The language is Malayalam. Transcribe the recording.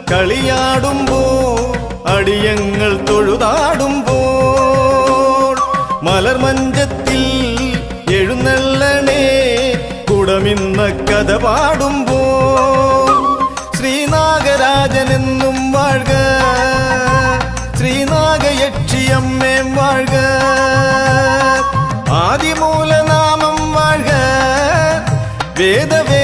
കളിയാടുമ്പോൾ അടിയങ്ങൾ തൊഴുതാടുമ്പോൾ മലർമഞ്ചത്തിൽ എഴുന്നള്ളണേ കുടമിന്ന കഥ പാടുമ്പോൾ ശ്രീനാഗരാജനെന്നും വാഴ്ക ശ്രീനാഗയക്ഷിയമ്മേ വാഴ്ക ആദിമൂലനാമം വാഴ്ക വേദവേ